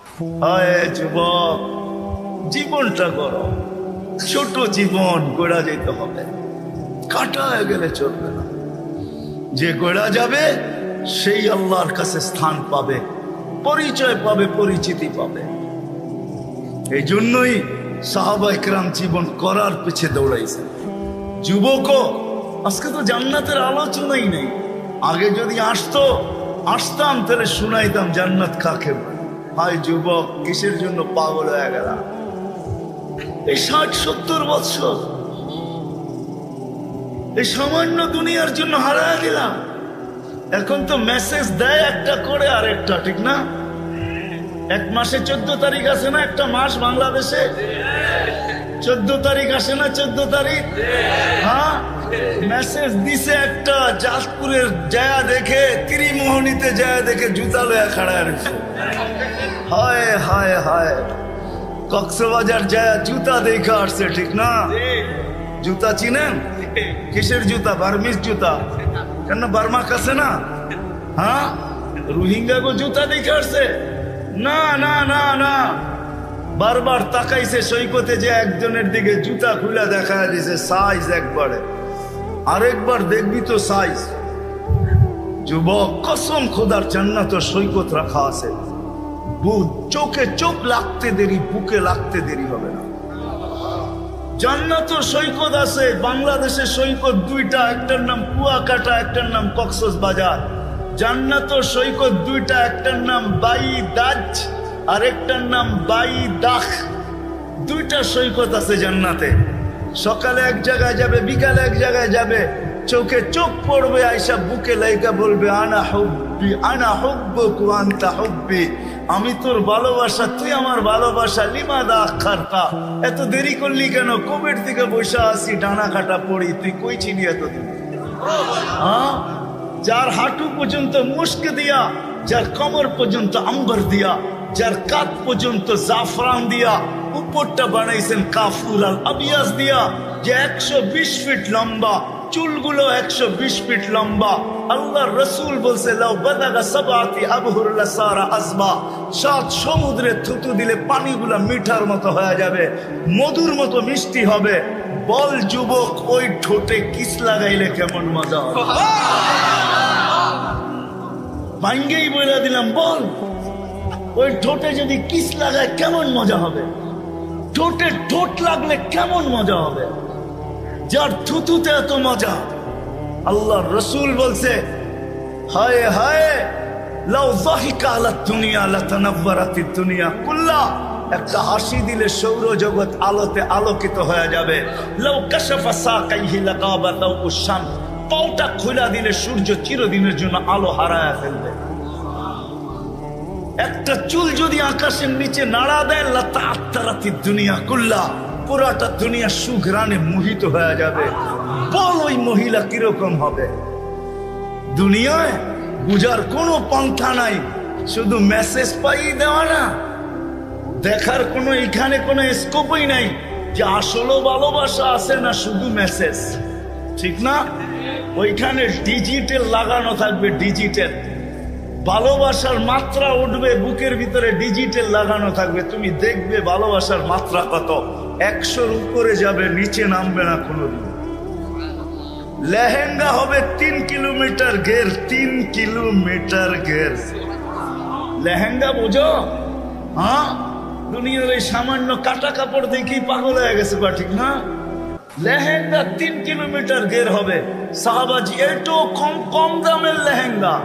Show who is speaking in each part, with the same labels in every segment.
Speaker 1: হায় যুবক, জীবনটা করো, ছোট জীবন গড়া যেতে হবে, কাটা হয়ে গেলে চলবে না। যে গড়া যাবে সেই আল্লাহর কাছে স্থান পাবে, পরিচয় পাবে, পরিচিতি পাবে। এই জন্যই সাহাবা ইকরাম জীবন করার পিছে দৌড়াইছে। যুবকও আজকে তো জান্নাতের আলোচনাই নেই। আগে যদি আসতাম তাহলে শুনাইতাম জান্নাত কাকে বলে। হায় যুবক, কিসের জন্য পাগল হয়ে গেল? এই 60-70 বছর এই সামান্য দুনিয়ার জন্য হারায় দিলাম। এখন তো মেসেজ দেয় একটা করে আরেকটা, ঠিক না? এক মাসে 14 তারিখ আসে না? একটা মাস বাংলাদেশে 14 তারিখ আসে না? 14 তারিখ, হ্যাঁ, মেসেজ দিছে একটা। জাজপুরের জায়গা দেখে, ত্রিমোহনীতে জায়গা দেখে জুতা লয়া খাড়া রয়েছে। হায় হায় হায়, কক্সবাজার জায়গা জুতা দেখে আসছে, ঠিক না? জুতা চিনেন? কিসের জুতা? বার্মিস জুতা। কেন বার্মা কাছে না? হ্যাঁ, রোহিঙ্গা গো জুতা দেখে আসছে? না না না না, বারবার তাকাইছে সৈকতে, যে একজনের দিকে জুতা খুলে দেখা দিছে সাইজ একবারে, আরেকবার দেখবি তো সাইজ। যুবক, কসম খোদার, জান্নাত সৈকত রাখা আছে। চোখে চোখ লাগতে দেরি, বুকে লাগতে দেরি হবে না। জান্নাত সৈকত আছে। বাংলাদেশে সৈকত দুইটা, একটার নাম কুয়াকাটা, একটার নাম কক্সবাজার। জান্নাত সৈকত দুইটা, একটার নাম বাইদাজ আর একটার নাম বাইদাখ। দুইটা সৈকত আছে জান্নাতে। সকালে এক জায়গায় যাবে, বিকালে এক জায়গায় যাবে, চোখে চোখ পড়বে, আয়সা বুকে লাইকা বলবে আনা হুব্বি আনা হুব্বুক ওয়া আনতা হুব্বি, আমি তোর ভালোবাসা, তুই আমার ভালোবাসা। লিমাদা আখারতা, এত দেরি করলি কেন? কোভিড থেকে বসে আসি, ডানা কাটা পড়ি, তুই কই ছিলি এতদিন? হ্যাঁ, যার হাঁটু পর্যন্ত মুস্ক দিয়া, যার কমর পর্যন্ত আম্বর দিয়া, যার কাঁধ পর্যন্ত জাফরান দিয়া, উপরটা বানাইছেন কাফুর আল আবিয়াস দিয়া, যে 120 ফিট লম্বা, চুলগুলো 120 ফিট লম্বা। আল্লাহর রাসূল বলছে লাউ বাদাগা সাবাতি আবহুর লাসারা আসবা, 7 সমুদ্রে থুতু দিলে পানিগুলো মিঠার মতো হয়ে যাবে, মধুর মতো মিষ্টি হবে। বল যুবক, ওই ঠোঁটে কিস লাগাইলে কেমন মজা হবে? ভাঙ্গেই বলে দিলাম, বল ওই ঠোঁটে যদি কিস লাগায় কেমন মজা হবে? ঠোঁটে ঠোঁট লাগলে কেমন মজা হবে? যার থুতুতে এত মজা। আল্লাহ রসুল বলছে হায় হায় লাউ যাহিকা আলা দুনিয়া লাতানাওয়ারাতিদ দুনিয়া কুল্লা, একটা হাসি দিলে সৌরজগৎ আলোতে আলোকিত হয়ে যাবে। লাউ কাশাফা সাকাইহি লাগাবাতাউ শামস, পাওটা খোলা দিলে সূর্য চিরদিনের জন্য আলো হারায় ফেলবে। একটা চুল যদি আকাশের নিচে নাড়া দেয় লাতাআত্তারাতিদ দুনিয়া কুল্লা, পুরাটা দুনিয়া সুঘ্রাণে মোহিত হয়ে যাবে। বল ওই মহিলা কিরকম হবে? দুনিয়ায় বুঝার কোনো পন্থা নাই, শুধু মেসেজ পাই দেওয়া না, দেখার কোনো এখানে কোনো স্কোপই নাই যে আসলে ভালোবাসা আছে না শুধু মেসেজ, ঠিক না? ওইখানে ডিজিটাল লাগানো থাকবে, ডিজিটাল ভালোবাসার মাত্রা উঠবে বুকের ভিতরে, ডিজিটাল লাগানো থাকবে। তুমি দেখবে ভালোবাসার মাত্রা কত, 100-র উপরে যাবে, নিচে নামবে না কোনোদিন। লেহেঙ্গা হবে 3 কিলোমিটার ঘের, 3 কিলোমিটার ঘের লেহেঙ্গা, বোঝো? হ্যাঁ, দুনিয়ার এই সামান্য কাটা কাপড় দেখেই পাগল হয়ে গেছে, বা ঠিক না? লেহেঙ্গা 3 কিলোমিটার ঘের হবে। সাহাবাজি এত কম কম দামের লেহেঙ্গা।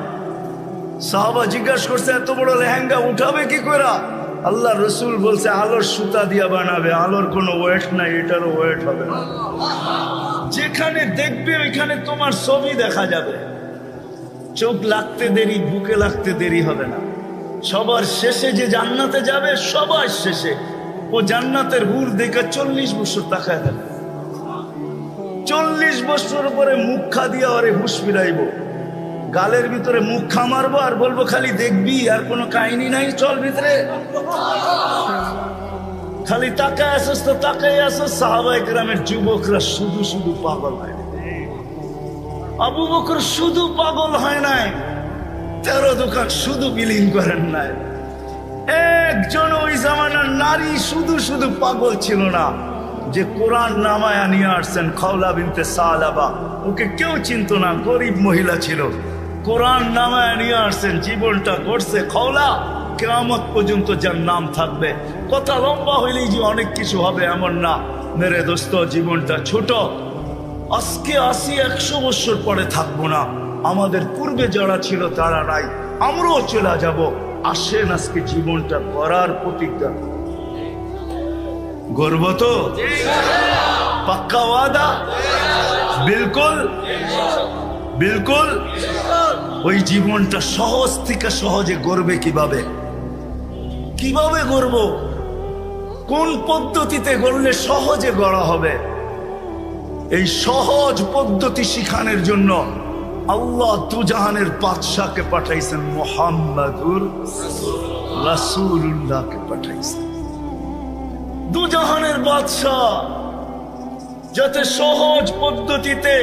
Speaker 1: সাহাবা জিজ্ঞাসা করছে এত বড় লেহেঙ্গা উঠাবে কি করে? আল্লাহ রসুল বলছে আলোর সুতা দিয়া বানাবে, আলোর কোনো ওয়েট নাই, এটারও ওয়েট হবে না। যেখানে দেখবে ওইখানে তোমার ছবি দেখা যাবে। চোখ লাগতে দেরি, বুকে লাগতে দেরি হবে না। সবার শেষে যে জান্নাতে যাবে, সবার শেষে ও জান্নাতের হুর দেখে 40 বছর তাকায় দেবে। 40 বছর পরে মুখ খা দিয়া ওরে হুশ ফিরাইব, গালের ভিতরে মুখ খা মারবো আর বলবো খালি দেখবি, আর কোনো কাহিনী নাই, চল ভিতরে। খালি তাকায় আসস তো তাকাই আসস। সাহাবায়ে কেরামের যুবকরা শুধু শুধু পাগল হয়। আবু বকর শুধু পাগল হয় নাই, 13 দোকান শুধু বিলিং করেন নাই। একজন ওই জামানার নারী শুধু শুধু পাগল ছিল না যে কোরআন নামায় নিয়ে আসছেন খাওলা বিনতে সালাবা। ওকে কেউ চিনত না, গরিব মহিলা ছিল। কোরআন নামায় নিয়ে আসছেন, জীবনটা গড়ছে খাওলা, কিয়ামত পর্যন্ত যার নাম থাকবে। কথা লম্বা হইলেই যে অনেক কিছু হবে এমন না মেরে দোস্ত, জীবনটা ছোট। আজকে 80-100 বছর পরে থাকবো না, আমাদের পূর্বে যারা ছিল তারা নাই, আমরাও চলে যাব। আসেন আজকে জীবনটা করার প্রতিজ্ঞা গর্ব তো পাক্কা ওয়াদা, বিলকুল বিলকুল। ওই জীবনটা সহজ থেকে সহজে গড়বে কিভাবে, কিভাবে গড়ব, কোন পদ্ধতিতে গড়লে সহজে গড়া হবে, এই সহজ পদ্ধতি শিখানোর জন্য আল্লাহ দুজাহানের বাদশাকে পাঠাইছেন, মুহাম্মাদুর রাসূলুল্লাহকে পাঠাইছেন। দুজাহানের বাদশাহ যাতে সহজ পদ্ধতিতে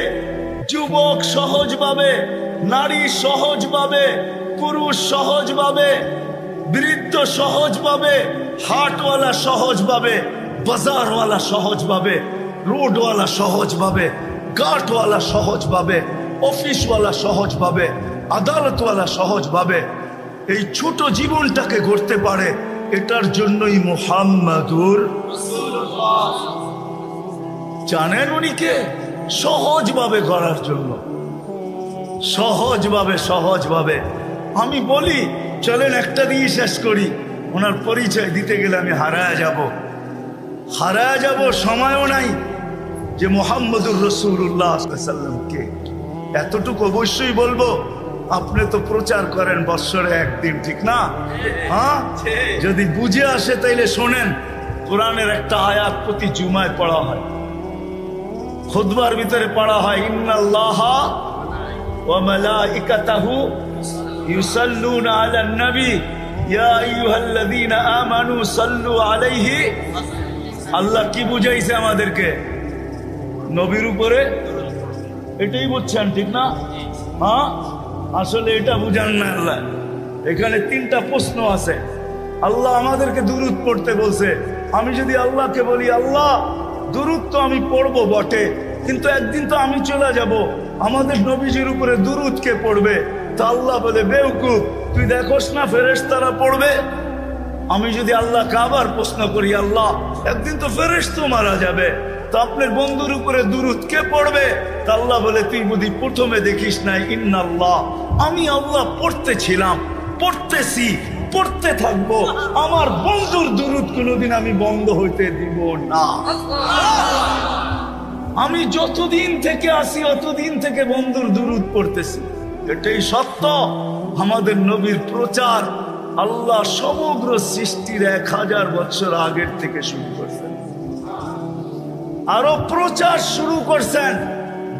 Speaker 1: যুবক সহজভাবে, নারী সহজভাবে, পুরুষ সহজভাবে, বৃদ্ধ সহজভাবে, হাটওয়ালা সহজভাবে, বাজারওয়ালা সহজভাবে, রোডওয়ালা সহজভাবে, ঘাটওয়ালা সহজভাবে, অফিসওয়ালা সহজভাবে, আদালতওয়ালা সহজভাবে এই ছোট জীবনটাকে গড়তে পারে, এটার জন্যই মুহাম্মাদুর রাসূলুল্লাহ। জানেন উনি কে? সহজভাবে গড়ার জন্য, সহজভাবে সহজভাবে। আমি বলি চলেন একটা দিয়ে শেষ করি, ওনার পরিচয় দিতে গেলে আমি হারায় যাব, সময়ও নাই। যে মুহাম্মাদুর রাসূলুল্লাহ সাল্লাল্লাহু আলাইহি ওয়াসাল্লাম কে, এতটুকু অবশ্যই বলবো। আপনি তো প্রচার করেন বৎসরে একদিন, ঠিক না? হ্যাঁ, যদি বুঝে আসে তাইলে শোনেন। কোরআনের একটা আয়াত প্রতি জুমায় পড়া হয়, খুতবার ভিতরে পড়া হয়, ইন্নাল্লাহা ওয়া মালাইকাতাহু ইউসাল্লুনা আলান নবী ইয়া আইয়ুহাল্লাযীনা আমানু সাল্লু আলাইহি। আল্লাহ কি বুঝাইছে আমাদেরকে? নবীর উপরে। এটাই বুঝছেন, ঠিক না? হ্যাঁ, আসলে এটা বুঝান না আল্লাহ। এখানে 3টা প্রশ্ন আছে। আল্লাহ আমাদেরকে দুরূদ পড়তে বলছে। আমি যদি আল্লাহকে বলি, আল্লাহ দুরূদ তো আমি পড়বো বটে, কিন্তু একদিন তো আমি চলে যাব, আমাদের নবীজির উপরে দুরূদ কে পড়বে? তা আল্লাহ বলে, বেওকুফ, তুই দেখোস না ফেরেশতারা পড়বে? আমি যদি আল্লাহকে আবার প্রশ্ন করি, আল্লাহ একদিন তো ফেরেশতা মারা যাবে, তো আপনার বন্ধুর উপরে দুরূদ কে পড়বে? তা আল্লাহ বলে, তুই বুঝি প্রথমে দেখিস নাই, ইন্নাল্লাহ, আমি আল্লাহ পড়তেছিলাম, পড়তেছি, পড়তে থাকবো, আমার বন্ধুর দুরূদ কোনোদিন আমি বন্ধ হইতে দিব না। আমি যতদিন থেকে আসি অতদিন থেকে বন্ধুর দুরূদ পড়তেছি, এটাই সত্য। আমাদের নবীর প্রচার আল্লাহ সমগ্র সৃষ্টির 1000 বছর আগের থেকে শুরু করছেন, আরো প্রচার শুরু করছেন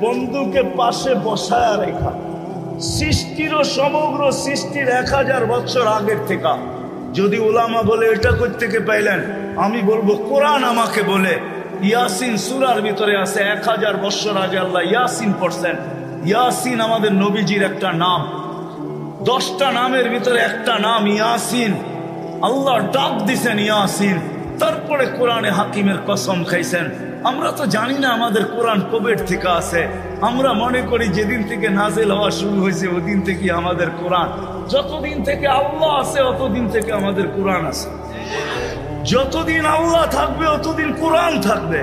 Speaker 1: বন্ধুকে পাশে বসায় রেখা। সৃষ্টিরও সমগ্র সৃষ্টির 1000 বছর আগের থেকে। যদি উলামা বলে এটা কই থেকে পাইলেন, আমি বলবো কোরআন আমাকে বলে। ইয়াসিন সূরার ভিতরে আছে, 1000 বছর আগে আল্লাহ ইয়াসিন পড়ছেন। ইয়াসিন আমাদের নবীজির একটা নাম, 10টা নামের ভিতরে একটা নাম ইয়াসিন। আল্লাহ ডাক দিছেন ইয়াসিন, তারপরে কোরআনে হাকিমের কসম খাইছেন। আমরা তো জানি না আমাদের কোরআন কবের থেকে আছে। আমরা মনে করি যেদিন থেকে নাজিল হওয়া শুরু হয়েছে ওদিন থেকে আমাদের কোরআন। যতদিন থেকে আল্লাহ আছে অতদিন থেকে আমাদের কোরআন আছে। যতদিন আল্লাহ থাকবে অতদিন কোরআন থাকবে।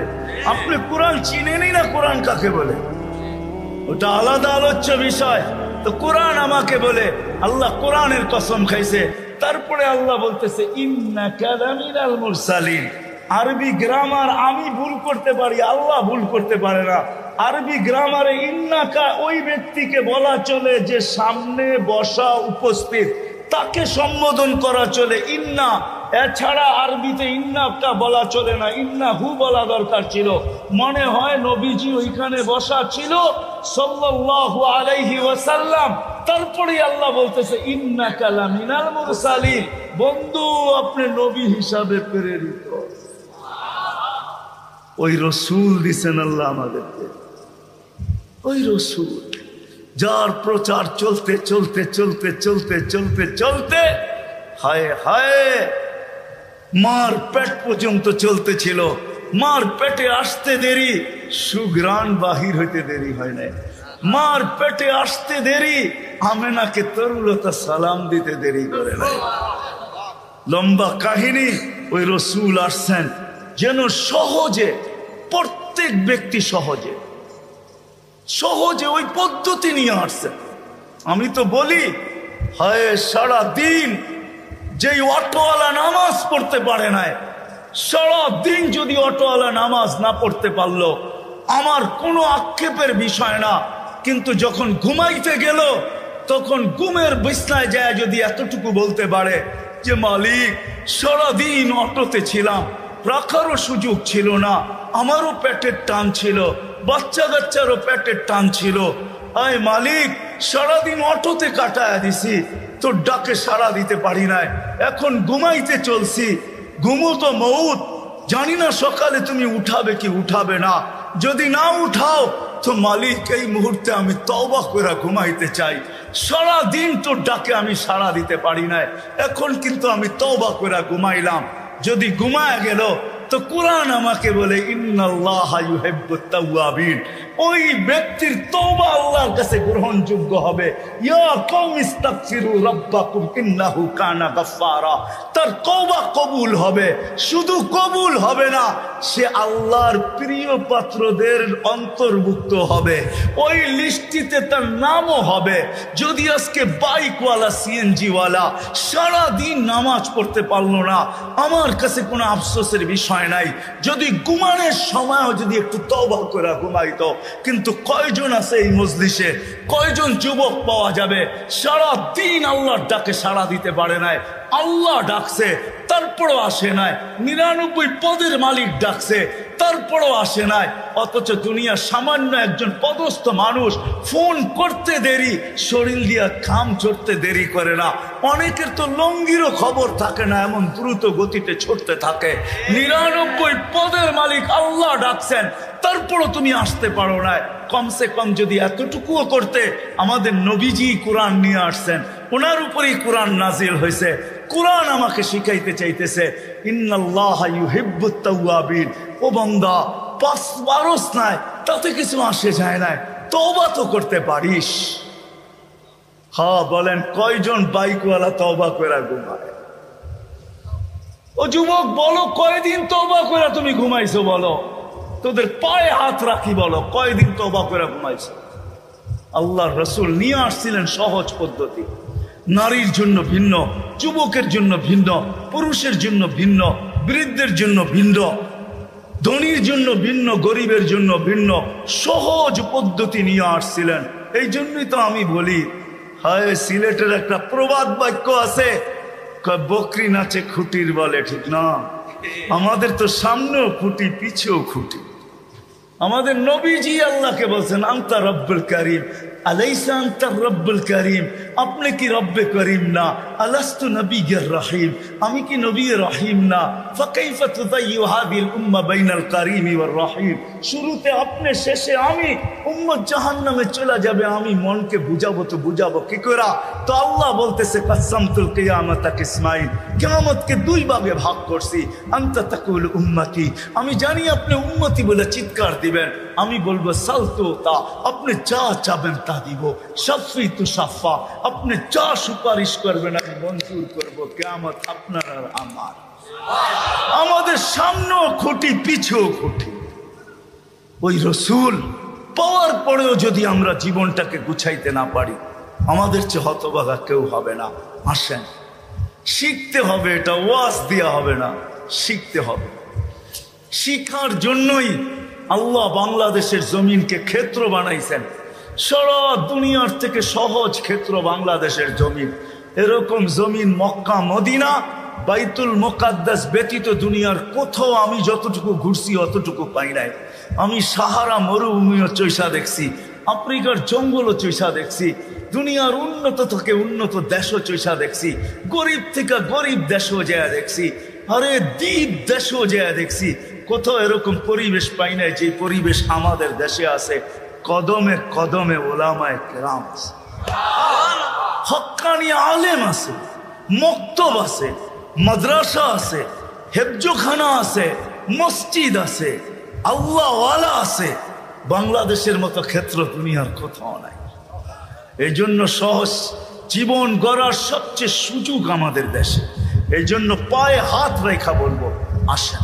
Speaker 1: আপনি কোরআন চিনেনই না কোরআন কাকে বলে, ওটা আলাদা আলোচ্য বিষয়। তো কোরআন আমাকে বলে, আল্লাহ কোরআনের কসম খাইছে। তারপরে আল্লাহ বলতেছে, ইন্নাকা লামিনাল মুরসালিন। আরবি গ্রামার আমি ভুল করতে পারি, আল্লাহ ভুল করতে পারে না। আরবি গ্রামারে ইন্নাকা ওই ব্যক্তিকে বলা চলে যে সামনে বসা উপস্থিত, তাকে সম্বোধন করা চলে ইন্না। এছাড়া আরবিতে ইন্নাকা বলা চলে না, ইন্না হু বলা দরকার ছিল। মনে হয় নবীজি ওইখানে বসা ছিল সাল্লাল্লাহু আলাইহি ওয়াসাল্লাম। তারপরে আল্লাহ বলতেছে, ইন্নাকা লামিনাল মুরসালিন, বন্ধু আপনি নবী হিসাবে প্রেরিত। ওই রসুল দিছেন আল্লাহ আমাদেরকে, ওই রসুল যার প্রচার চলতে চলতে চলতে চলতে চলতে চলতে হায় হায়, মার পেট পর্যন্ত চলতেছিল, মার পেটে আসতে দেরি, সুঘ্রাণ বাহির হইতে দেরি হয় নাই। মার পেটে আসতে দেরি, আমেনাকে তরুলতা সালাম দিতে দেরি করে নাই। লম্বা কাহিনী। ওই রসুল আসছেন যেন সহজে, প্রত্যেক ব্যক্তি সহজে সহজে ওই পদ্ধতি নিয়ে আসছেন। আমি তো বলি, হায় সারা দিন যেই অটোওয়ালা নামাজ পড়তে পারে নাই, সারা দিন যদি অটোওয়ালা নামাজ না পড়তে পারলো, আমার কোনো আক্ষেপের বিষয় না। কিন্তু যখন ঘুমাইতে গেল, তখন ঘুমের বিছনায় যায় যদি এতটুকু বলতে পারে যে মালিক, সারাদিন অটোতে ছিলাম, রাখারও সুযোগ ছিল না, আমারও পেটের টান ছিল, বাচ্চা কাচ্চারও পেটের টান ছিল, আয় মালিক সারাদিন অটোতে কাটায় দিছি, তোর ডাকে সাড়া দিতে পারি নাই, এখন ঘুমাইতে চলছি, ঘুমো তো মউত, জানি না সকালে তুমি উঠাবে কি উঠাবে না, যদি না উঠাও তো মালিক এই মুহূর্তে আমি তওবা করে ঘুমাইতে চাই, সারা দিন তোর ডাকে আমি সাড়া দিতে পারি নাই, এখন কিন্তু আমি তওবা করে ঘুমাইলাম। যদি ঘুমায় গেল তো কুরআন আমাকে বলে ইন্নাল্লাহা ইউহিব্বুত তাওয়াবিন, ওই ব্যক্তির তওবা আল্লাহর কাছে গ্রহণযোগ্য হবে। ইয়া কওমি ইস্তাগফিরু রাব্বাকুম ইন্নাহু কানা গাফফারা, তার তওবা কবুল হবে। শুধু কবুল হবে না, সে আল্লাহর প্রিয় পাত্রদের অন্তর্ভুক্ত হবে, ওই লিস্টিতে তার নামও হবে। যদি আজকে বাইকওয়ালা, সিএনজিওয়ালা সারা দিন নামাজ পড়তে পারলো না, আমার কাছে কোনো আফসোসের বিষয় নাই। যদি ঘুমানোর সময়ও যদি একটু তওবা করে ঘুমাইতো। কিন্তু কয়জন আছে এই মজলিসে, কয়জন যুবক পাওয়া যাবে সারা দিন আল্লাহর ডাকে সাড়া দিতে পারে নাই? আল্লাহ ডাকছে তারপরও আসে নাই, 99 পদের মালিক ডাকছে তারপরও আসে নাই, অথচ দুনিয়ার সামান্য একজন পদস্থ মানুষ ফোন করতে দেরি, শরীর দিয়া খাম চড়তে দেরি করে না। অনেকের তো লঙ্গিরও খবর থাকে না, এমন দ্রুত গতিতে ছুটতে থাকে। 99 পদের মালিক আল্লাহ ডাকছেন, তারপরও তুমি আসতে পারো না। কমসে কম যদি এতটুকুও করতে, আমাদের নবীজি কোরআন নিয়ে আসছেন, ওনার উপরেই কোরআন নাজিল হয়েছে। কোরআন আমাকে শিখাইতে চাইতেছে ইন্নাল্লাহা ইউহিব্বুত তাওয়াবিন। ও বান্দা, পাঁচ বারস নাই, তাতে কিছু আসে যায় না, তওবা তো করতে পারিস। হ্যাঁ বলেন, কয়জন বাইকওয়ালা তওবা করে ঘুমায়? ও যুবক বলো, কয়দিন তওবা করে তুমি ঘুমাইছো? বলো, তোদের পায়ে হাত রাখি, বলো কয়দিন তওবা করে ঘুমাইছো? আল্লাহর রাসূল নিয়ে আসছিলেন সহজ পদ্ধতি। নারীর জন্য ভিন্ন, যুবকের জন্য ভিন্ন, পুরুষের জন্য ভিন্ন, বৃদ্ধের জন্য ভিন্ন, ধনীর জন্য ভিন্ন, গরিবের জন্য ভিন্ন, সহজ পদ্ধতি নিয়ে আসছিলেন। এই জন্যই তো আমি বলি, হায় সিলেটের একটা প্রবাদ বাক্য আছে, বকরি নাচে খুঁটির বলে, ঠিক না? আমাদের তো সামনেও খুঁটি, পিছেও খুঁটি। আমাদের নবীজি আল্লাহকে বলছেন আনতা রব্বুল করিম, আলাইসা আনতা রব্বুল করিম, আপনি কি রব্বে করিম না? আলাস্তু নবিয়্যির রহিম, আমি কি নবী রহিম না? ফাকাইফা তুযায়্যু হাযিহিল উম্মাহ বাইনাল করিম ওয়ার রহিম। শুরুতে আপনি, শেষে আমি, উম্মত জাহান্নামে চলে যাবে, আমি মনকে বুঝাবো তো বুঝাবো কি করে? তো আল্লাহ বলতেছে কাসামতুল কিয়ামাতা কিসমাইন, কিয়ামতকে দুই ভাগে ভাগ করছি। আনতা তাকুল উম্মতি, আমি জানি আপনি উম্মতি বলে চিৎকার দিবেন, আমি বলবো সালতু তা, আপনি যা চাবেন তা দিব। শাফি তু শাফা, আপনি যা সুপারিশ করবেন আমি মঞ্জুর করবো। কিয়ামত আপনার আর আমার। আমাদের সামনেও খুঁটি, পিছেও খুঁটি। ওই রসুল পাওয়ার পরেও যদি আমরা জীবনটাকে গুছাইতে না পারি, আমাদের চেয়ে হতভাগা কেউ হবে না। আসেন, শিখতে হবে, এটা ওয়াজ দেওয়া হবে না, শিখতে হবে। শিখার জন্যই আল্লাহ বাংলাদেশের জমিনকে ক্ষেত্র বানাইছেন। সারা দুনিয়ার থেকে সহজ ক্ষেত্র বাংলাদেশের জমিন। এরকম জমিন মক্কা, মদিনা, বাইতুল মুকাদ্দাস ব্যতীত দুনিয়ার কোথাও আমি যতটুকু ঘুরছি অতটুকু পাই নাই। আমি সাহারা মরুভূমিও চৈসা দেখছি, আফ্রিকার জঙ্গলও চৈসা দেখছি, দুনিয়ার উন্নত থেকে উন্নত দেশও চৈসা দেখছি, গরিব থেকে গরিব দেশও যায় দেখছি, আরে দ্বীপ দেশও যায় দেখছি। কোথাও এরকম পরিবেশ পাই নাই যে পরিবেশ আমাদের দেশে আছে। কদমে কদমে ওলামায়ে কেরাম আছে, হক্কানি আলেম আছে, মক্তব আছে, মাদ্রাসা আছে, হেফজোখানা আছে, মসজিদ আছে, আল্লাহওয়ালা আছে। বাংলাদেশের মতো ক্ষেত্র দুনিয়ার কোথাও নাই। এই জন্য সহজ জীবন গড়ার সবচেয়ে সুযোগ আমাদের দেশে। এই জন্য পায়ে হাত রেখা বলবো, আসেন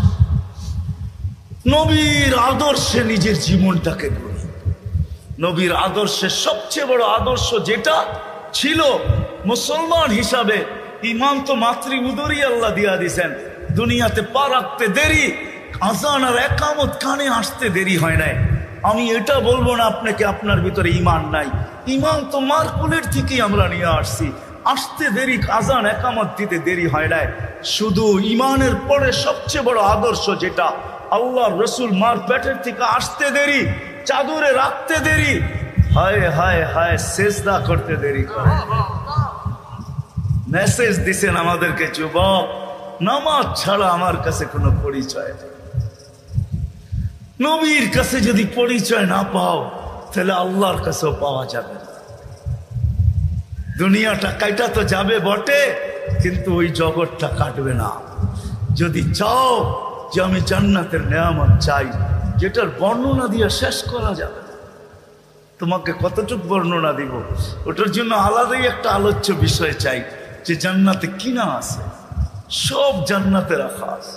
Speaker 1: নবীর আদর্শে নিজের জীবনটাকে গড়ি। নবীর আদর্শের সবচেয়ে বড় আদর্শ যেটা ছিল মুসলমান হিসাবে, ইমান তো মাতৃ উদরই আল্লাহ দিয়া দিছেন। দুনিয়াতে পা রাখতে দেরি, আজান আর একামত কানে আসতে দেরি হয় নাই। আমি এটা বলবো না আপনাকে আপনার ভিতরে ইমান নাই, ইমান তো মার কুলের থেকেই আমরা নিয়ে আসছি। আসতে দেরি, আজান একামত দিতে দেরি হয় নাই। শুধু ইমানের পরে সবচেয়ে বড় আদর্শ যেটা, আল্লাহ রসুল মার পেটের থেকে আসতে দেরি, চাদরে রাখতে দেরি, হায় হায় হায় সেজদা করতে দেরি করে। মেসেজ দিছেন আমাদেরকে, যুবক নামাজ ছাড়া আমার কাছে কোনো পরিচয় নেই। নবীর কাছে যদি পরিচয় না পাও তাহলে আল্লাহর কাছেও পাওয়া যাবে না। দুনিয়াটা কাইটা তো যাবে বটে, কিন্তু ওই জগৎটা কাটবে না। যদি চাও যে আমি জান্নাতের নেয়ামত চাই, যেটার বর্ণনা দিয়ে শেষ করা যাবে না, তোমাকে কতটুক বর্ণনা দিব, ওটার জন্য আলাদাই একটা আলোচ্য বিষয় চাই। যে জান্নাতে কিনা আছে, সব জান্নাতে রাখা আছে।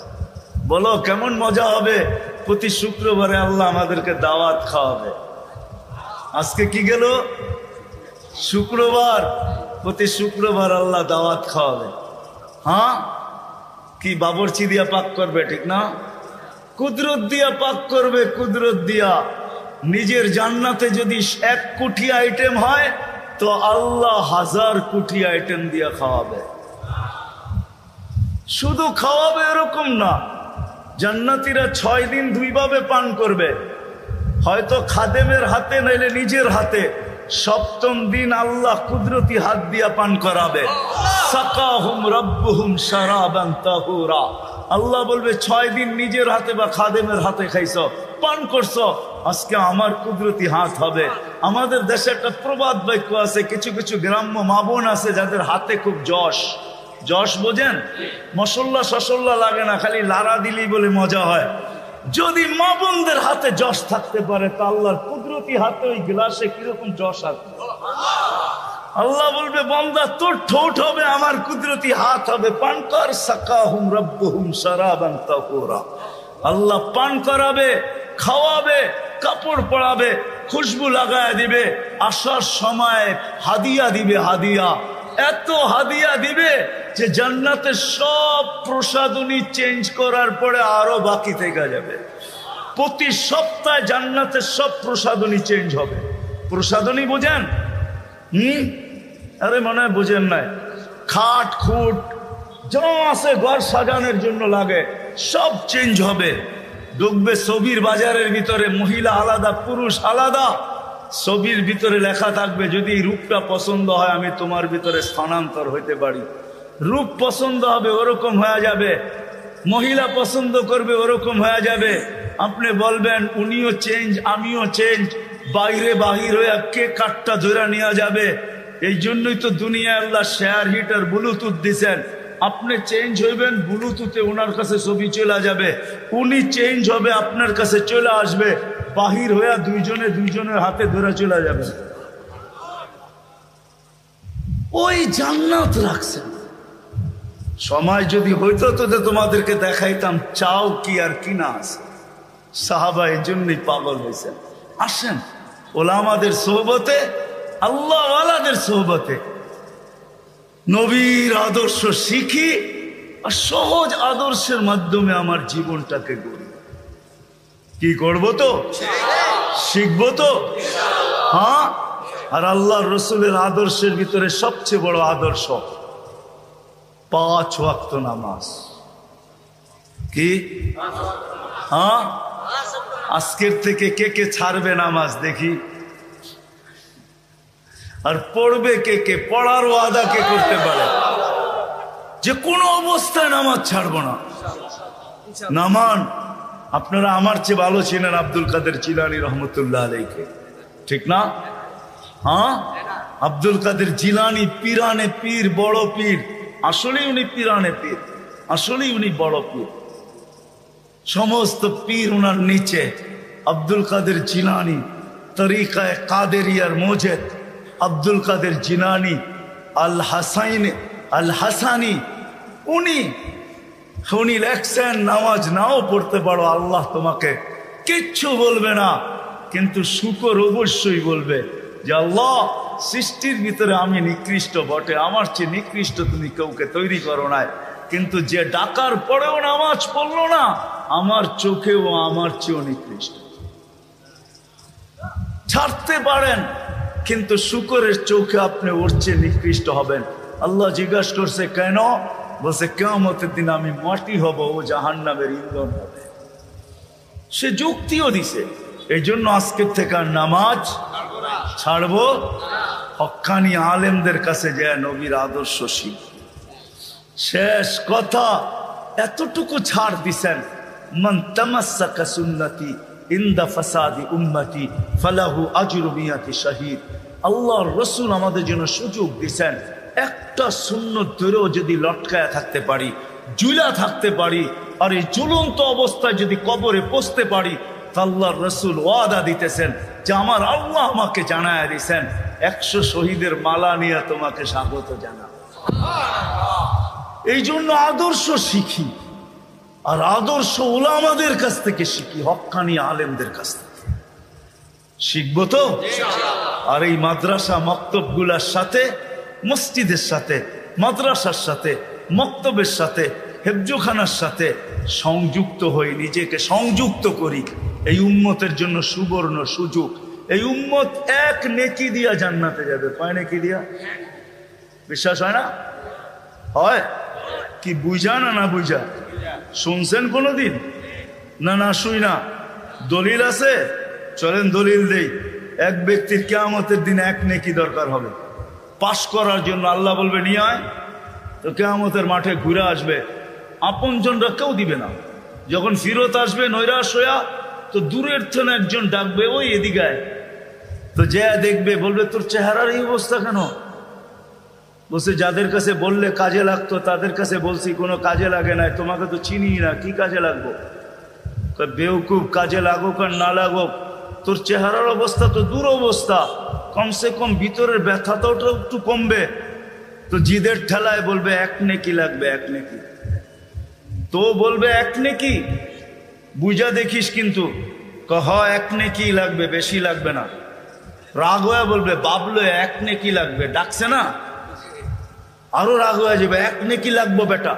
Speaker 1: বলো কেমন মজা হবে? প্রতি শুক্রবারে আল্লাহ আমাদেরকে দাওয়াত খাওয়াবে। আজকে কি গেল? শুক্রবার। প্রতি শুক্রবার আল্লাহ দাওয়াত খাওয়াবে। হ্যাঁ, কি বাবরচি দিয়া পাক করবে, ঠিক না? কুদরত দিয়া পাক করবে, কুদরত দিয়া। নিজের জান্নাতে যদি 1 কোটি আইটেম হয় তো আল্লাহ 1000 কোটি আইটেম দিয়া খাওয়াবে। শুধু খাওয়াবে এরকম না, জান্নাতীরা 6 দিন 2 ভাবে পান করবে, হয়তো খাদেমের হাতে নাইলে নিজের হাতে। 7ম দিন আল্লাহ কুদরতি হাত দিয়া পান করাবে। সাকাহুম রাব্বুহুম শারাবান তাহুরা। আল্লাহ বলবে 6 দিন নিজের হাতে বা খাদেমের হাতে খাইছো, পান করছো, আজকে আমার কুদরতি হাত হবে। আমাদের দেশে একটা প্রবাদ বাক্য আছে, কিছু কিছু গ্রাম্য মা বোন আছে যাদের হাতে খুব যশ। যশ বোঝেন? মশল্লা সসল্লা লাগে না, খালি লাড়া দিলেই বলে মজা হয়। যদি মা বোনদের হাতে যশ থাকতে পারে তা আল্লাহর কুদরতি হাতে ওই গ্লাসে কিরকম যশ আছে। আল্লাহ বলবে, বান্দা তোর ঠোঁট হবে, আমার কুদরতি হাত হবে, পান কর। সাকাহুম রাব্বুহুম শারাবান তাহুরা। আল্লাহ পান করাবে, খাওয়াবে, কাপড় পরাবে, খুশবু লাগায় দিবে, আসার সময় হাদিয়া দিবে। হাদিয়া, এত হাদিয়া দিবে যে জান্নাতের সব প্রসাদনী চেঞ্জ করার পরে আরো বাকি থেকে যাবে। প্রতি সপ্তাহে জান্নাতের সব প্রসাদনী চেঞ্জ হবে। প্রসাদনী বোঝেন? আরে মনে হয় বুঝেন নাই। খাট খুট যা আছে ঘর সাজানোর জন্য লাগে সব চেঞ্জ হবে। ঢুকবে ছবির বাজারের ভিতরে, মহিলা আলাদা, পুরুষ আলাদা। ছবির ভিতরে লেখা থাকবে, যদি রূপটা পছন্দ হয় আমি তোমার ভিতরে স্থানান্তর হইতে পারি। রূপ পছন্দ হবে ওরকম হয়ে যাবে, মহিলা পছন্দ করবে ওরকম হয়ে যাবে। আপনি বলবেন উনিও চেঞ্জ আমিও চেঞ্জ, বাইরে বাহির হয়ে কে কাঠটা ধরে নেওয়া যাবে। এই জন্যই তো দুনিয়া আল্লাহ শেয়ার হিটার ব্লুটুথ দিছেন। আপনি চেঞ্জ হইবেন, ব্লুটুথে ওনার কাছে ছবি চলে যাবে, উনি চেঞ্জ হবে আপনার কাছে চলে আসবে, বাহির হইয়া দুইজনের হাতে ধরে চলে যাবে। ওই জান্নাত রাখছেন। সময় যদি হইতো তো তোমাদেরকে দেখাইতাম চাও কি আর কি না আছে। সাহাবা এই জন্যই পাগল হয়েছেন। আসেন ওলামাদের সোহবতে, আল্লাহওয়ালাদের সোহবতে নবীর আদর্শ শিখি, আর সহজ আদর্শের মাধ্যমে আমার জীবনটাকে গড়ি। কি করবো তো? শিখবো তো? হ্যাঁ। আর আল্লাহর রসুলের আদর্শের ভিতরে সবচেয়ে বড় আদর্শ 5 ওয়াক্ত নামাজ। কি? হ্যাঁ, আজকের থেকে কে কে ছাড়বে নামাজ দেখি? আর পড়বে কে কে? পড়ার ওয়াদা কে করতে পারে যে কোনো অবস্থায় নামাজ ছাড়বো না? নামান। আপনারা আমার চেয়ে ভালো ছিলেন আব্দুল কাদের জিলানী রহমতুল্লাহ আলাইকে, ঠিক না? হ্যাঁ, আব্দুল কাদের জিলানী পীরানে পীর, বড় পীর। আসলেই উনি পীরানে পীর, আসলেই উনি বড় পীর। সমস্ত পীর ওনার নিচে। আব্দুল কাদের জিলানী, তরিকায় কাদেরিয়ার মোজেদ আব্দুল কাদের জিলানী আল হাসানি, উনি লেখছেন নামাজ নাও পড়তে পারো, আল্লাহ তোমাকে কিচ্ছু বলবে না, কিন্তু শুকর অবশ্যই বলবে যে আল্লাহ সৃষ্টির ভিতরে আমি নিকৃষ্ট বটে, আমার চেয়ে নিকৃষ্ট তুমি কাউকে তৈরি করো নাই, কিন্তু যে ডাকার পরেও নামাজ পড়লো না আমার চোখেও আমার চেয়েও নিকৃষ্ট। ছাড়তে পারেন কিন্তু শুকরের চোখে আপনি ওর চেয়ে নিকৃষ্ট হবেন। আল্লাহ জিজ্ঞাসা করছে কেন? বলছে কিয়ামতের দিন আমি মাটি হব, ও জাহান্নামের ইন্ধন হবে। সে যুক্তিও দিছে। এই জন্য আজকের থেকে নামাজ ছাড়বো, হক্কানি আলেমদের কাছে যায় নবীর আদর্শ শিখ। শেষ কথা, এতটুকু ছাড় দিছেন, মান তামাসসাকা সুন্নতি ইনদা ফাসাদি উম্মতি ফালাহু আজরু মিয়াতি শাহীদ। আল্লাহর রাসূল আমাদের জন্য সুযোগ দিছেন, একটা সুন্নত ধরেও যদি লটকায়া থাকতে পারি, ঝুলা থাকতে পারি, আর এই ঝুলন্ত অবস্থায় যদি কবরে পৌঁছতে পারি, আল্লাহর রাসূল ওয়াদা দিতেছেন যে আমার আল্লাহ আমাকে জানায়া দিয়েছেন 100 শহীদের মালা নিয়ে তোমাকে স্বাগত জানাবো। এই জন্য আদর্শ শিখি, আর আদর্শ উলামাদের কাছ থেকে শিখি, হক্কানি আলেমদের কাছ থেকে শিখবো তো। আর এই মাদ্রাসা মক্তবগুলার সাথে, মসজিদের সাথে, মাদ্রাসার সাথে, মক্তবের সাথে, হেফজোখানার সাথে সংযুক্ত হই, নিজেকে সংযুক্ত করি। এই উম্মতের জন্য সুবর্ণ সুযোগ। এই উম্মত এক নেকি দিয়া জান্নাতে যাবে। কয় নেকি দিয়া? বিশ্বাস হয় না? হয় কি? বুঝা না বুঝা? শুনছেন কোনদিন? না শুই না। দলিল আছে? চলেন দলিল দেই। এক ব্যক্তির কিয়ামতের দিন এক নেকি দরকার হবে পাশ করার জন্য। আল্লাহ বলবে নিয়ে আয়, তো কিয়ামতের মাঠে ঘুরে আসবে, আপনজনরা কেউ দিবে না। যখন ফিরত আসবে নৈরাশ হইয়া, তো দূরের থেকে একজন ডাকবে, ওই এদিকে আয়। তো যে দেখবে বলবে তোর চেহারার এই অবস্থা কেন? বলছে যাদের কাছে বললে কাজে লাগতো তাদের কাছে বলছি, কোনো কাজে লাগে না, তোমাকে তো চিনি না, কি কাজে লাগবো? বেউকুব, কাজে লাগুক আর না লাগুক, তোর চেহারার অবস্থা তো দূর অবস্থা, কমসে কম ভিতরের ব্যথাটাও একটু কমবে। তো জিদের ঠেলায় বলবে এক নেকি লাগবে, এক নেকি। তো বলবে এক নেকি, বুঝা দেখিস কিন্তু, এক নেকি লাগবে, বেশি লাগবে না। রাগ হয়ে বলবে বাবলো এক নেকি লাগবে, ডাকছে না, আরো রাগ হয়ে যাবে, এক নেকি লাগবো বেটা।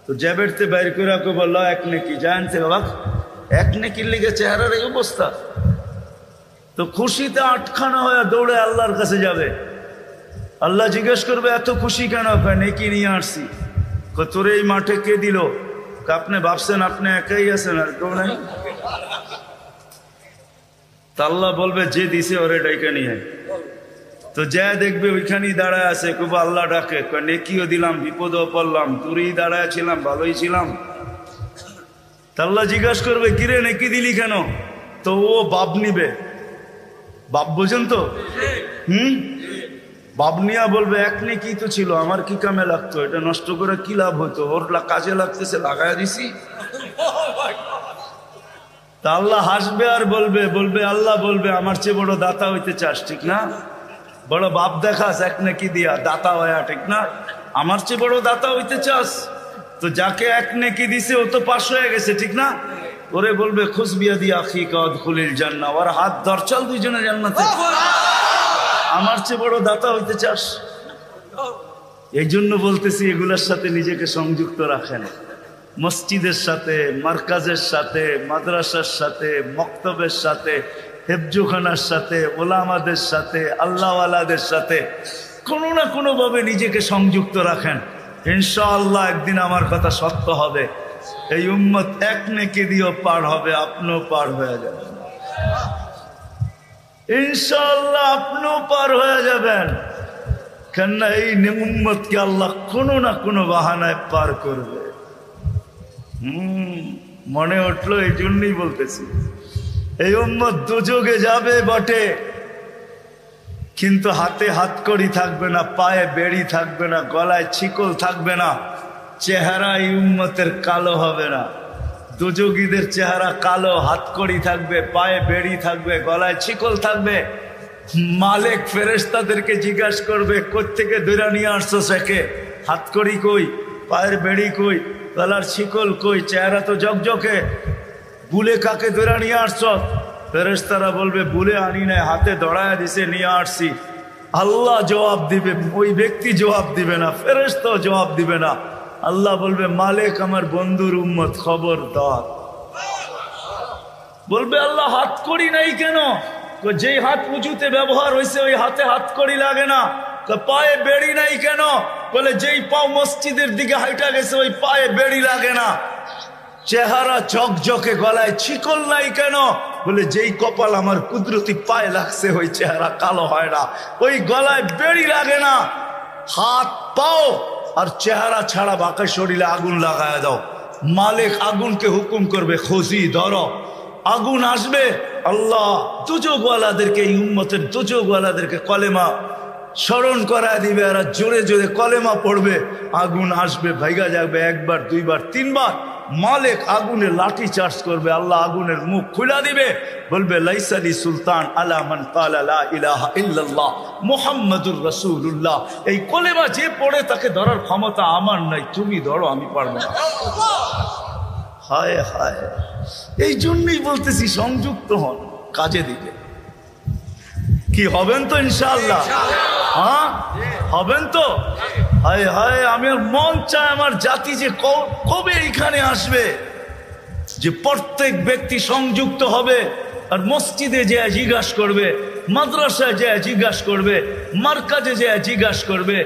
Speaker 1: তো জ্যাবেরতে বাইর করে বলল এক নেকি, জানতে বাবা এক নেকির লিগে চেহারার এই অবস্থা। তো খুশিতে আটখানা হয়ে দৌড়ে আল্লাহর কাছে যাবে। আল্লাহ জিজ্ঞেস করবে এত খুশি কেন? নেকি নিয়ে আসছি। তোর এই মাঠে কে দিল? আপনি ভাবছেন আপনি একাই আছেন, আর কেউ নাই। তা আল্লাহ বলবে যে দিছে ওরে ডাইকা নিয়ে। তো যা দেখবে ওইখানেই দাঁড়ায় আছে, খুব আল্লাহ ডাকে, নেকিও দিলাম, বিপদও পড়লাম, দূরেই দাঁড়ায় ছিলাম, ভালোই ছিলাম। তা আল্লাহ জিজ্ঞাসা করবে কিরে নেকি দিলি কেন? তো ও বাপ নিবে, বাপ বোঝেন তো? বাপ নিয়া বলবে এক নেকি তো ছিল, আমার কি কামে লাগতো, এটা নষ্ট করে কি লাভ হতো, ওর কাজে লাগতেছে লাগাই দিছি। তা আল্লাহ হাসবে আর বলবে আল্লাহ বলবে আমার চেয়ে বড় দাতা হইতে চাস, ঠিক না? বড় বাপ দেখাস এক নেকি দিয়া দাতা হয়া, ঠিক না? আমার চেয়ে বড় দাতা হইতে চাস? তো যাকে এক নেকি দিছে ও তো পাশ হয়ে গেছে, ঠিক না? ওরে বলবে খুশবিয়া দিয়া আখিকা উদখুলিল জান্নাহ, ওর হাত ধর, চল দুইজনে জান্নাতে। আমার চেয়ে বড় দাতা হইতে চাস? এই জন্য বলতেছি এগুলোর সাথে নিজেকে সংযুক্ত রাখেন। মসজিদের সাথে, মার্কাজের সাথে, মাদ্রাসার সাথে, মক্তবের সাথে, হেফজোখানার সাথে, ওলামাদের সাথে, আল্লাহওয়ালাদের সাথে কোনো না কোনো ভাবে নিজেকে সংযুক্ত রাখেন। ইনশাআল্লাহ একদিন আমার কথা সত্য হবে। এই উম্মত এক নেকি দিয়েও পার হবে, আপনিও পার হয়ে যাবেন ইনশাআল্লাহ, আপনিও পার হয়ে যাবেন। কেননা এই উম্মতকে আল্লাহ কোনো না কোনো বাহানায় পার করবে। মনে উঠলো, এই জন্যই বলতেছি এই উম্মত দুযোগে যাবে বটে, কিন্তু হাতে হাতকড়ি থাকবে না, পায়ে বেড়ি থাকবে না, গলায় শিকল থাকবে না, চেহারা এই উম্মতের কালো হবে না। দুযোগীদের চেহারা কালো, হাতকড়ি থাকবে, পায়ে বেড়ি থাকবে, গলায় শিকল থাকবে। মালিক ফেরেশতাদেরকে জিজ্ঞাসা করবে, কোত্থেকে ধরে নিয়ে আসছো সেকে? হাতকড়ি কই, পায়ের বেড়ি কই, গলার শিকল কই, চেহারা তো জকজকে, বুলে কাকে ধরে নিয়ে আসছো? ফেরেশতারা বলবে, বুলে আনি নাই, হাতে দড়ায় দিছে, নিয়ে আসছি। আল্লাহ জবাব দিবে, ওই ব্যক্তি জবাব দিবে না, ফেরেশতাও জবাব দিবে না। আল্লাহ বলবে, মালিক আমার বন্ধুর উম্মত, খবরদার। বলবে, আল্লাহ হাতকড়ি নাই কেন? যেই হাত উঁচুতে ব্যবহার হয়েছে ওই হাতে হাতকড়ি লাগে না। পায়ে বেড়ি নাই কেন? বলে, যেই পাও মসজিদের দিকে হাইটা গেছে ওই পায়ে বেড়ি লাগে না। চেহারা ঝকঝকে, গলায় শিকল নাই কেন? বলে, যেই কপাল আমার কুদরতি পায়ে লাগছে ওই চেহারা কালো হয় না, ওই গলায় বেড়ি লাগে না। হাত পাও আর চেহারা ছাড়া বাকি শরীরে আগুন লাগায় দাও। মালিক আগুনকে হুকুম করবে, খুশি ধরো। আগুন আসবে, আল্লাহ দুজোগওয়ালাদেরকে, এই উম্মতের দুজোগওয়ালাদেরকে কলেমা স্মরণ করায় দিবে, আর জোরে জোরে কলেমা পড়বে। আগুন আসবে, ভাইগা যাবে, একবার, দুইবার, তিনবার। মালিক আগুনে লাঠি চার্জ করবে, আল্লাহ আগুনের মুখ খুলা দিবে, বলবে, লাইসালি সুলতান আলা মান ক্বালা লা ইলাহা ইল্লাল্লাহ মুহাম্মাদুর রাসূলুল্লাহ। এই কলেমা যে পড়ে তাকে ধরার ক্ষমতা আমার নাই, তুমি ধরো, আমি পারবো না। হায় হায়, এই জন্যই বলতেছি সংযুক্ত হন, কাজে দিবে। কি হবেন তো ইনশাআল্লাহ? হ্যাঁ হবেন তো? হায় হায়, আমি মন চায় আমার জাতি যে কবে এইখানে আসবে, যে প্রত্যেক ব্যক্তি সংযুক্ত হবে, আর মসজিদে যে জিজ্ঞাসা করবে, মাদ্রাসায় যে জিজ্ঞাসা করবে, মার্কাজে যে জিজ্ঞাসা করবে,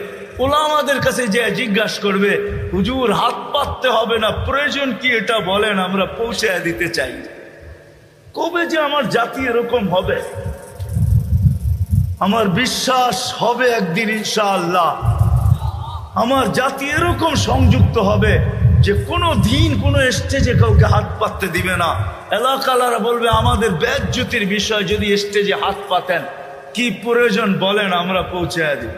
Speaker 1: ওলামাদের কাছে যে জিজ্ঞাসা করবে, হুজুর হাত পাততে হবে না, প্রয়োজন কি এটা বলেন, আমরা পৌঁছে দিতে চাই। কবে যে আমার জাতি এরকম হবে? আমার বিশ্বাস হবে একদিন ইনশাআল্লাহ আমার জাতি এরকম সংযুক্ত হবে যে কোনো দিন কোনো স্টেজে কাউকে হাত পাততে দিবে না। এলাকালারা বলবে, আমাদের বেজ্জতির বিষয়, যদি স্টেজে হাত পাতেন কি প্রয়োজন বলেন, আমরা পৌঁছে দিই।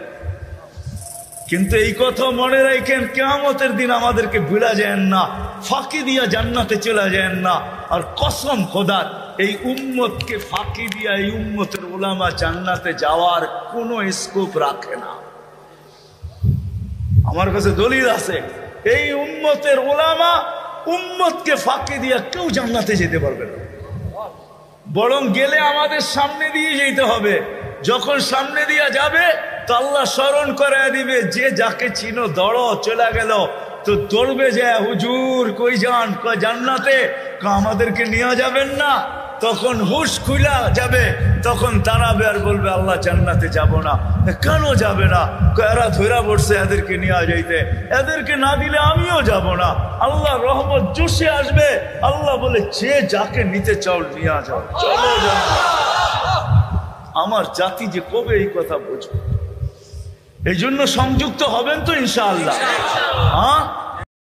Speaker 1: কিন্তু এই কথা মনে রাখেন, কিয়ামতের দিন আমাদেরকে ভুলা যায় না, ফাঁকি দিয়া জান্নাতে চলে যায় না। আর কসম খোদার, এই উম্মতকে ফাঁকি দিয়া এই উম্মতের উলামা জান্নাতে যাওয়ার কোনো স্কোপ রাখে না। আমার কাছে দলিল আছে, এই উম্মতের উলামা উম্মতকে ফাঁকি দিয়া কেউ জান্নাতে যেতে পারবে না। বরং গেলে আমাদের সামনে দিয়ে যেতে হবে। যখন সামনে দিয়ে যাবে তো আল্লাহ স্মরণ করে দিবে, যে যাকে চিনো দৌড়ো, চলে গেল তো দৌড়বে, যে হুজুর কই যান? কয় জান্নাতে। আমাদেরকে নিয়ে যাবেন না? তখন হুশ খুলা যাবে, তখন দাঁড়াবে আর বলবে, আল্লাহ জান্নাতে যাব না। কেন যাবে না? এরা ধরা পড়ছে, এদেরকে নিয়ে যাইতে, এদেরকে না দিলে আমিও যাব না। আল্লাহ রহমত জোশে আসবে, আল্লাহ বলে, যে যাকে নিতে চাও নিয়ে যাও, চলো যাও। আমার জাতি যে কবে এই কথা বুঝবে? এই জন্য সংযুক্ত হবেন তো ইনশাআল্লাহ? হ্যাঁ।